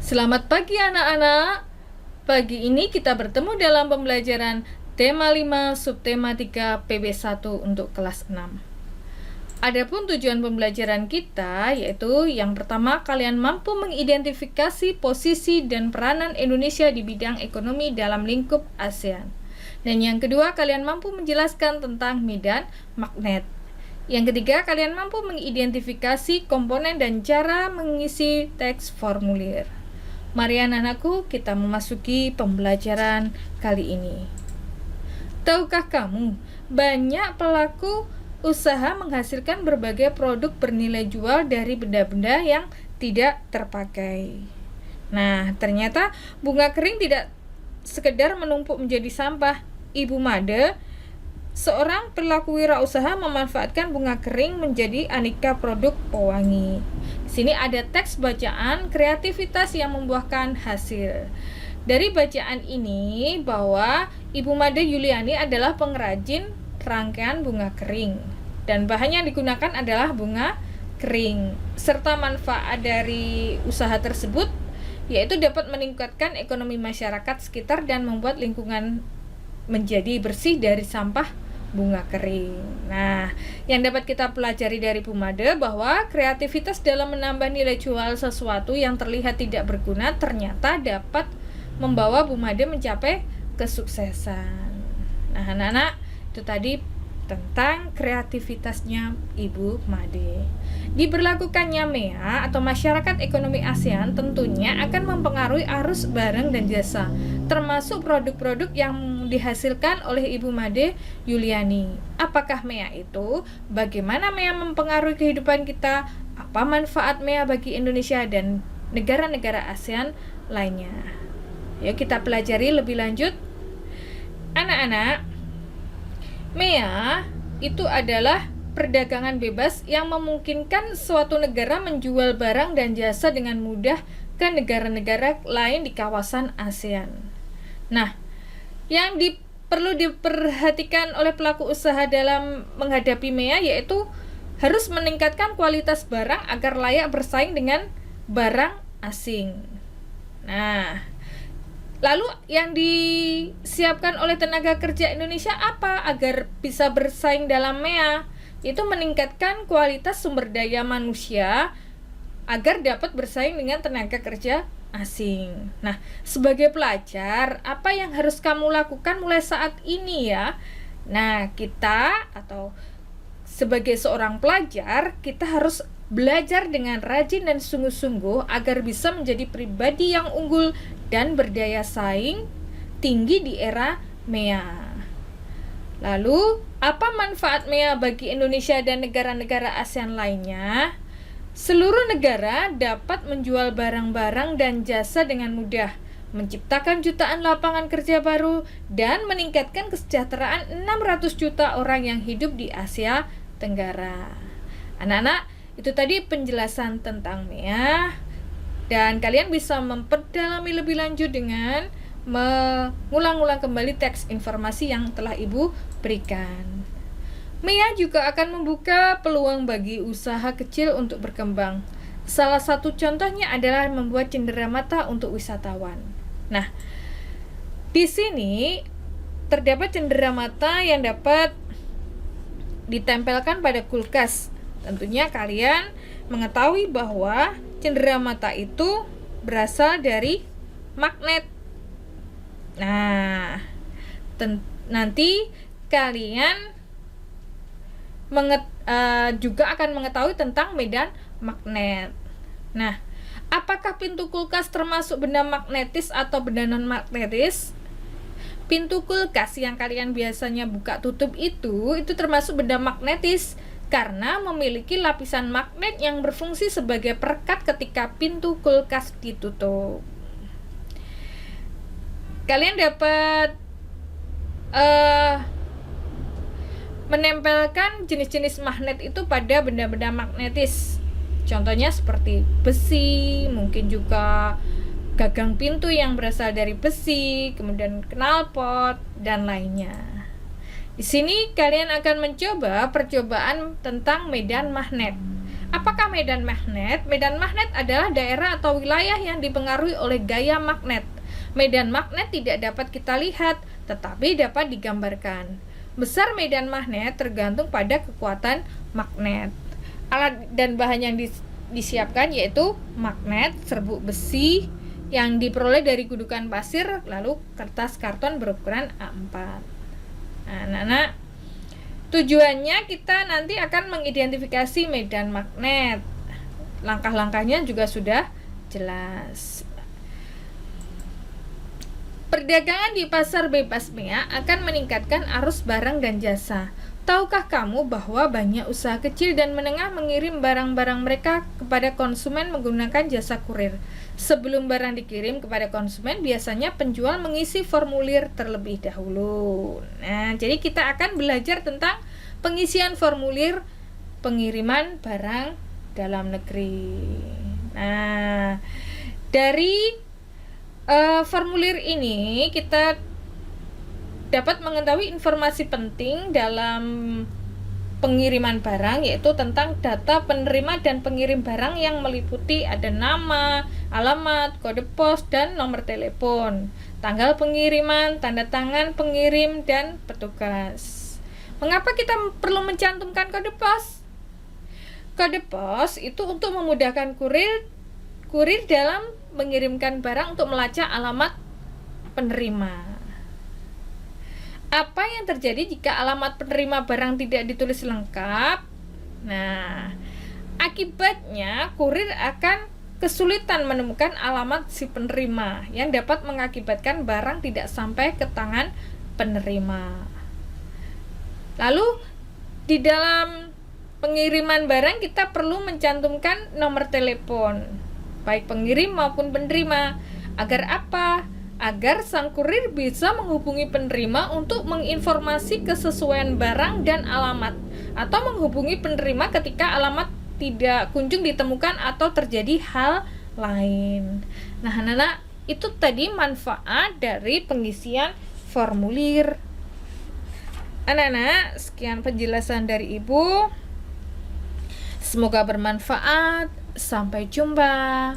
Selamat pagi anak-anak. Pagi ini kita bertemu dalam pembelajaran tema 5 subtema 3 PB1 untuk kelas 6. Adapun tujuan pembelajaran kita yaitu yang pertama, kalian mampu mengidentifikasi posisi dan peranan Indonesia di bidang ekonomi dalam lingkup ASEAN. Dan yang kedua, kalian mampu menjelaskan tentang medan magnet. Yang ketiga, kalian mampu mengidentifikasi komponen dan cara mengisi teks formulir. Mari anak-anakku, kita memasuki pembelajaran kali ini. Tahukah kamu, banyak pelaku usaha menghasilkan berbagai produk bernilai jual dari benda-benda yang tidak terpakai. Nah, ternyata bunga kering tidak sekedar menumpuk menjadi sampah. Ibu Made, seorang pelaku wirausaha, memanfaatkan bunga kering menjadi aneka produk pewangi. Di sini ada teks bacaan kreativitas yang membuahkan hasil. Dari bacaan ini bahwa Ibu Made Yuliani adalah pengrajin rangkaian bunga kering dan bahan yang digunakan adalah bunga kering, serta manfaat dari usaha tersebut yaitu dapat meningkatkan ekonomi masyarakat sekitar dan membuat lingkungan menjadi bersih dari sampah bunga kering. Nah, yang dapat kita pelajari dari Bu Made bahwa kreativitas dalam menambah nilai jual sesuatu yang terlihat tidak berguna ternyata dapat membawa Bu Made mencapai kesuksesan. Nah, anak-anak, itu tadi tentang kreativitasnya Ibu Made. Diberlakukannya MEA atau Masyarakat Ekonomi ASEAN tentunya akan mempengaruhi arus barang dan jasa, termasuk produk-produk yang dihasilkan oleh Ibu Made Yuliani. Apakah MEA itu? Bagaimana MEA mempengaruhi kehidupan kita? Apa manfaat MEA bagi Indonesia dan negara-negara ASEAN lainnya? Yuk kita pelajari lebih lanjut. Anak-anak, MEA itu adalah perdagangan bebas yang memungkinkan suatu negara menjual barang dan jasa dengan mudah ke negara-negara lain di kawasan ASEAN. Nah, yang perlu diperhatikan oleh pelaku usaha dalam menghadapi MEA yaitu harus meningkatkan kualitas barang agar layak bersaing dengan barang asing. Nah, lalu yang disiapkan oleh tenaga kerja Indonesia apa agar bisa bersaing dalam MEA? Itu meningkatkan kualitas sumber daya manusia agar dapat bersaing dengan tenaga kerja asing. Nah, sebagai pelajar, apa yang harus kamu lakukan mulai saat ini ya? Nah, kita atau sebagai seorang pelajar, kita harus belajar dengan rajin dan sungguh-sungguh agar bisa menjadi pribadi yang unggul dan berdaya saing tinggi di era MEA. Lalu, apa manfaat MEA bagi Indonesia dan negara-negara ASEAN lainnya? Seluruh negara dapat menjual barang-barang dan jasa dengan mudah, menciptakan jutaan lapangan kerja baru, dan meningkatkan kesejahteraan 600 juta orang yang hidup di Asia Tenggara. Anak-anak, itu tadi penjelasan tentang MEA, dan kalian bisa memperdalami lebih lanjut dengan mengulang-ulang kembali teks informasi yang telah Ibu berikan. MEA juga akan membuka peluang bagi usaha kecil untuk berkembang. Salah satu contohnya adalah membuat cenderamata untuk wisatawan. Nah, di sini terdapat cenderamata yang dapat ditempelkan pada kulkas. Tentunya kalian mengetahui bahwa cenderamata itu berasal dari magnet. Nah, nanti kalian juga akan mengetahui tentang medan magnet. Nah, apakah pintu kulkas termasuk benda magnetis atau benda non-magnetis? Pintu kulkas yang kalian biasanya buka tutup itu termasuk benda magnetis karena memiliki lapisan magnet yang berfungsi sebagai perekat ketika pintu kulkas ditutup. Kalian dapat menempelkan jenis-jenis magnet itu pada benda-benda magnetis. Contohnya seperti besi, mungkin juga gagang pintu yang berasal dari besi, kemudian knalpot, dan lainnya. Di sini kalian akan mencoba percobaan tentang medan magnet. Apakah medan magnet? Medan magnet adalah daerah atau wilayah yang dipengaruhi oleh gaya magnet. Medan magnet tidak dapat kita lihat, tetapi dapat digambarkan. Besar medan magnet tergantung pada kekuatan magnet. Alat dan bahan yang disiapkan yaitu magnet, serbuk besi yang diperoleh dari gundukan pasir, lalu kertas karton berukuran A4. Nah, anak-anak, tujuannya kita nanti akan mengidentifikasi medan magnet. Langkah-langkahnya juga sudah jelas. Perdagangan di pasar bebas bea akan meningkatkan arus barang dan jasa. Tahukah kamu bahwa banyak usaha kecil dan menengah mengirim barang-barang mereka kepada konsumen menggunakan jasa kurir? Sebelum barang dikirim kepada konsumen, biasanya penjual mengisi formulir terlebih dahulu. Nah, jadi kita akan belajar tentang pengisian formulir pengiriman barang dalam negeri. Nah, dari formulir ini kita dapat mengetahui informasi penting dalam pengiriman barang, yaitu tentang data penerima dan pengirim barang yang meliputi ada nama, alamat, kode pos, dan nomor telepon, tanggal pengiriman, tanda tangan pengirim, dan petugas. Mengapa kita perlu mencantumkan kode pos? Kode pos itu untuk memudahkan kurir dalam mengirimkan barang untuk melacak alamat penerima. Apa yang terjadi jika alamat penerima barang tidak ditulis lengkap? Nah, akibatnya kurir akan kesulitan menemukan alamat si penerima yang dapat mengakibatkan barang tidak sampai ke tangan penerima. Lalu di dalam pengiriman barang kita perlu mencantumkan nomor telepon baik pengirim maupun penerima. Agar apa? Agar sang kurir bisa menghubungi penerima untuk menginformasi kesesuaian barang dan alamat, atau menghubungi penerima ketika alamat tidak kunjung ditemukan atau terjadi hal lain. Nah, anak-anak, itu tadi manfaat dari pengisian formulir. Anak-anak, sekian penjelasan dari Ibu. Semoga bermanfaat. Sampai jumpa.